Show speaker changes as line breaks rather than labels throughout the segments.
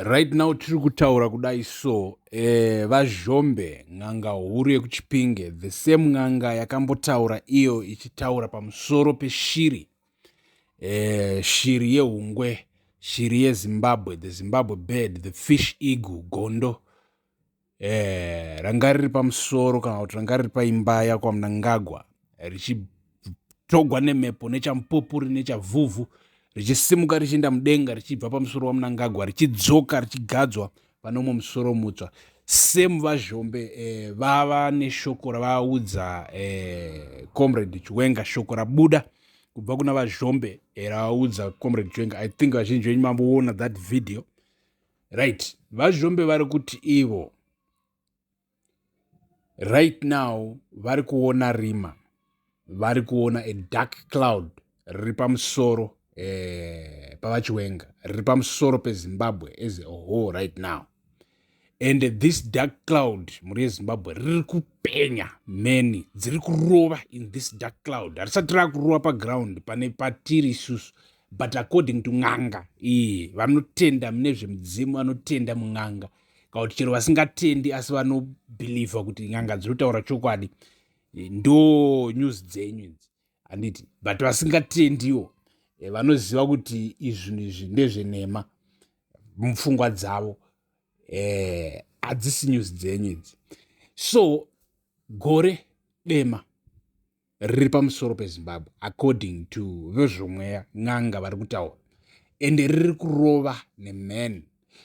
Right now tiri kutaura kudai so vazhombe ng'anga huru yekuchipinge, the same ng'anga yakambotaura iyo ichitaura pamusoro peshiri, shiri yehungwe, shiri yezimbabwe, the Zimbabwe bird, the fish eagle, gondo, ranga riri pamusoro kana kuti ranga riri paimba yakwamnangagwa richitogwa nemhepo nechamupupuri nechavhuvhu richisimuka richienda mudenga richibva pamusoro wamnangagwa richidzoka richigadzwa pane umwe musoro mutsva. Same vazhombe vava neshoko ravaaudza comrade Chiwenga, shoko rabuda kubva kuna vazhombe ravaudza comrade Chiwenga. I think vazhinji venyu mamboona that video, right? Vazhombe vari kuti ivo right now vari kuona rima, vari kuona a dark cloud riri pamusoro pavachiwenga, riri pamusoro pezimbabwe as a whole right now, and this dark cloud muri yezimbabwe riri kupenya many, dziri kurova in this dark cloud. Harisati rakurova paground pane patiri isusu, but according to ng'anga iyi vanotenda mune zvemudzimu, vanotenda mung'anga kana kuti chero vasingatendi asi vanobhilivha kuti ng'anga dzinotaura chokwadi, ndo news dzenyu idzi handiti, but vasingatendiwo vanoziva kuti izvinhu izvi ndezvenhema mupfungwa dzavo, hadzisi news dzenyu idzi. So gore dema riri pamusoro pezimbabwe according to vezvomweya ng'anga vari kutaura, ende riri kurova nemani.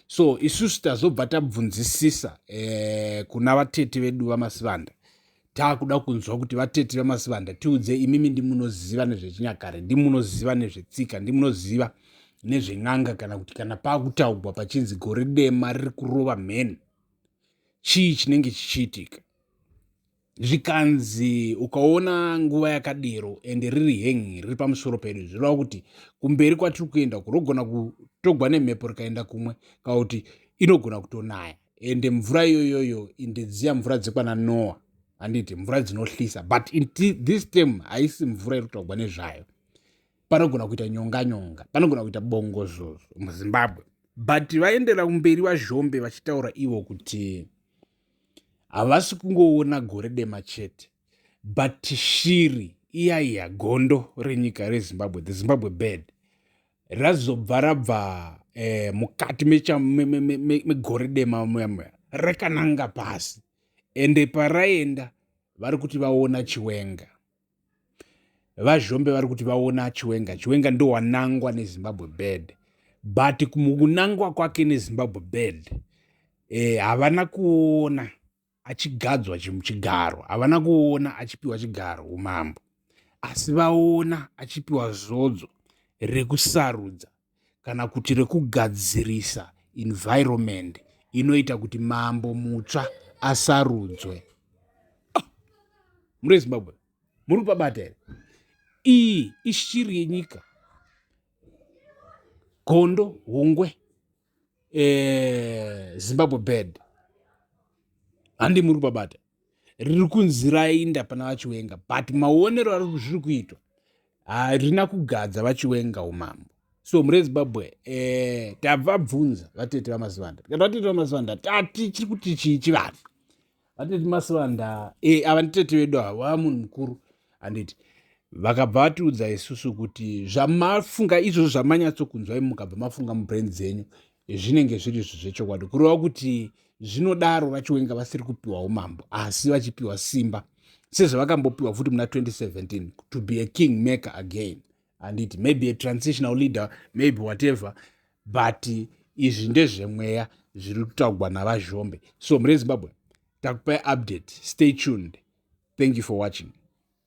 So isusu tazobva tabvunzisisa kuna vatete vedu vamasivanda, taakuda kunzwa kuti vatete vemasivanda tiudze, imimi ndimunoziva nezvechinyakare, ndimunoziva nezvetsika, ndimunoziva nezveng'anga, kana kuti kana paakutaugwa pachinzi gore dema riri kurova mheni, chii chinenge chichiitika. Zvikanzi ukaona nguva yakadero ende riri hengi riri pamusoro pedu, zvireva kuti kumberi kwatiri kuenda kurogona kutogwa nemhepo rikaenda kumwe, kana kuti inogona kutonaya, ende mvura iyoyoyo indedziya mvura dzekwana Noah, handiti mvura dzinohlisa, but in this time haisi mvura iri kutaugwa nezvayo. Panogona kuita nyonga-nyonga, panogona kuita bongozozo muzimbabwe, but vaendera kumberi vazhombe vachitaura ivo kuti havasi kungoona gore dema chete, but shiri iyaiya gondo renyika rezimbabwe, the Zimbabwe bird, razobva rabva mukati megore dema muya rakananga pasi, ende paraenda vari kuti vaona chiwenga. Vazhombe vari kuti vaona chiwenga, chiwenga ndo wanangwa nezimbabwe bird, but mukunangwa kwake nezimbabwe bird havana kuona achigadzwa chimuchigaro, havana kuona achipiwa chigaro umambo, asi vaona achipiwa zodzo rekusarudza kana kuti rekugadzirisa environment inoita kuti mambo mutsva asarudzwe. Muri Zimbabwe muri pabata here? Iyi ishiri yenyika, gondo, hungwe, Zimbabwe bird, handi muri pabata, riri kunzi rainda pana vachiwenga, but maonero ari zviri kuitwa harina kugadza vachiwenga umambo. So muri Zimbabwe tabvabvunza vatete vamasivanda, kana vatete vamasivanda tati chiri kuti chichi vanhu vatete vamasivanda ava nditete vedu ava, vamunhu mukuru handiti, vakabva vatiudza isusu kuti zvamafunga izvozvo zvamanyatsokunzwai mukabva mafunga mubrain dzenyu zvinenge zviri zvechokwadi, kureva kuti zvinodaro vachiwenga vasiri kupiwa umambo asi vachipiwa simba sezvavakambopiwa futi muna 2017 to be a king maker again, handiti maybe a transitional leader, maybe whatever, but izvi ndezvemweya zviri kutaugwa navazhombe. So muri Zimbabwe takupai update, stay tuned, thank you for watching.